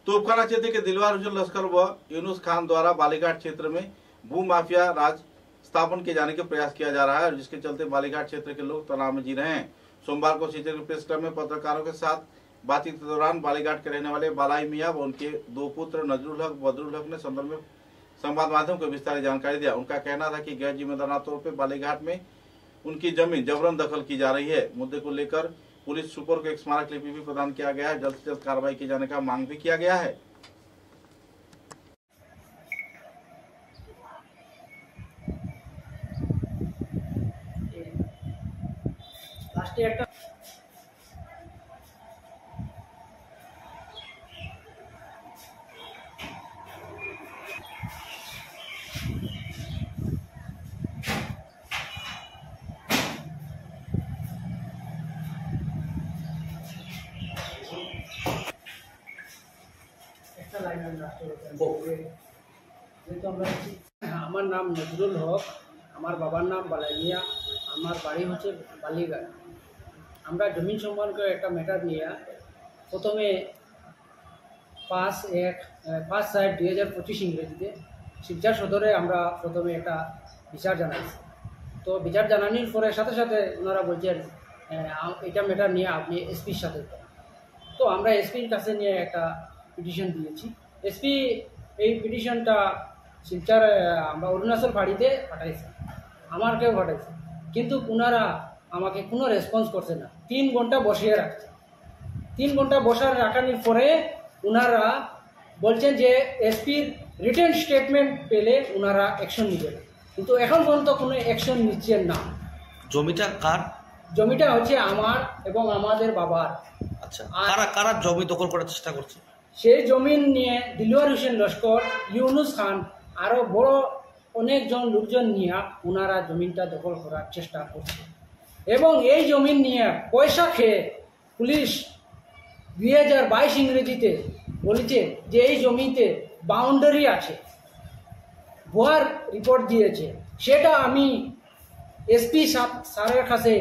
तोपखाना क्षेत्र के दिलवार हुसैन लश्कर व यूनुस खान द्वारा बालीघाट क्षेत्र में भू माफिया राज स्थापन किए जाने का प्रयास किया जा रहा है, जिसके चलते बालीघाट क्षेत्र के लोग तनाव में जी रहे हैं। सोमवार को सीचर के प्रेस क्लब में पत्रकारों के साथ बातचीत के दौरान बालीघाट के रहने वाले बालाई मियां व उनके दो पुत्र नजरुल हक बदरुल हक ने संदर्भ में संवाद माध्यम को विस्तारित जानकारी दिया। उनका कहना था कि गैर जिम्मेदाराना तौर पर बालीघाट में उनकी जमीन जबरन दखल की जा रही है। मुद्दे को लेकर पुलिस सुपर को एक स्मारक लिपि भी प्रदान किया गया है। जल्द से जल्द कार्रवाई किए जाने का मांग भी किया गया है। আমার নাম নজরুল হক, আমার বাবার নাম বালাই মিয়া, আমার বাড়ি হচ্ছে বালিঘাট। আমরা জমিন সম্পর্কে একটা ম্যাটার নিয়ে প্রথমে 5/7/2025 ইংরেজিতে শিবচর সদরে আমরা প্রথমে একটা বিচার জানাইছি। তো বিচার জানানোর পরে সাথে সাথে ওনারা বলছেন এটা ম্যাটার নিয়ে আপনি এসপির সাথে। তো আমরা এসপির কাছে নিয়ে একটা পিটিশন দিয়েছি। এসপি এই পিটিশনটা শিলচর আমরা অরুণাচল ফাঁড়িতে পাঠাইছি, আমাকেও পাঠাইছে, কিন্তু ওনারা আমাকে কোনো রেসপন্স করছে না। 3 ঘন্টা বসিয়ে রাখছে। 3 ঘন্টা বসার রাখানোর পরে ওনারা বলছেন যে এসপির রিটেন স্টেটমেন্ট পেলে ওনারা অ্যাকশন নেবেন, কিন্তু এখন পর্যন্ত কোনো অ্যাকশন নিচ্ছেন না। জমিটা কার? জমিটা হচ্ছে আমার এবং আমাদের বাবার। আচ্ছা, কারা কারা জমি দখল করার চেষ্টা করছে? সেই জমিন নিয়ে দিলওয়ার হোসেন লস্কর, ইউনুস খান আরও বড় অনেকজন লোকজন নিয়ে ওনারা জমিনটা দখল করার চেষ্টা করছে। এবং এই জমিন নিয়ে পয়সা খেয়ে পুলিশ 2022 ইংরেজিতে বলেছে যে এই জমিতে বাউন্ডারি আছে, ভুয়ার রিপোর্ট দিয়েছে। সেটা আমি এসপি স্যারের কাছে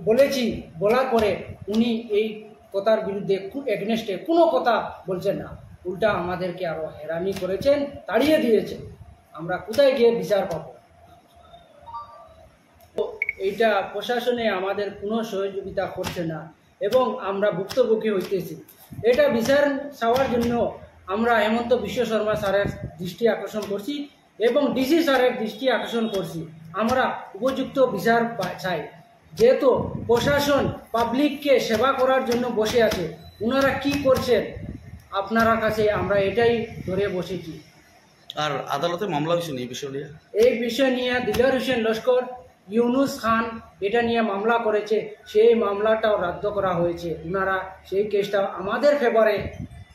বলেছি, বলার পরে উনি এই কথার বিরুদ্ধে এগেনস্টে কোনো কথা বলছেন না, উল্টা আমাদেরকে আরও হেরানি করেছেন, তাড়িয়ে দিয়েছেন। আমরা কোথায় গিয়ে বিচার পাবো? এইটা প্রশাসনে আমাদের কোনো সহযোগিতা করছে না এবং আমরা ভুক্তভোগী হইতেছি। এটা বিচার চাওয়ার জন্য আমরা হেমন্ত বিশ্ব শর্মা স্যারের দৃষ্টি আকর্ষণ করছি এবং ডিসি স্যারের দৃষ্টি আকর্ষণ করছি। আমরা উপযুক্ত বিচার চাই, যেহেতু প্রশাসন পাবলিককে সেবা করার জন্য বসে আছে। ওনারা কি করছেন আপনারা কাছে আমরা এটাই ধরে বসেছি। আর আদালতে মামলা হয়েছে এই বিষয় নিয়ে? এই বিষয় নিয়ে দিলওয়ার হোসেন লস্কর, ইউনুস খান এটা নিয়ে মামলা করেছে, সেই মামলাটাও রদ্দ করা হয়েছে। ওনারা সেই কেসটা আমাদের ফেভারে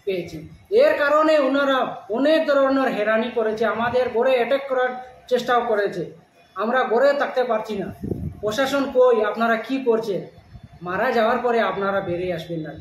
পেয়েছে। এর কারণে ওনারা অনেক ধরনের হেরানি করেছে, আমাদের গড়ে অ্যাটাক করার চেষ্টাও করেছে। আমরা গড়ে থাকতে পারছি না। প্রশাসন কই, আপনারা কি করছেন? মারা যাওয়ার পরে আপনারা বেরিয়ে আসবেন না।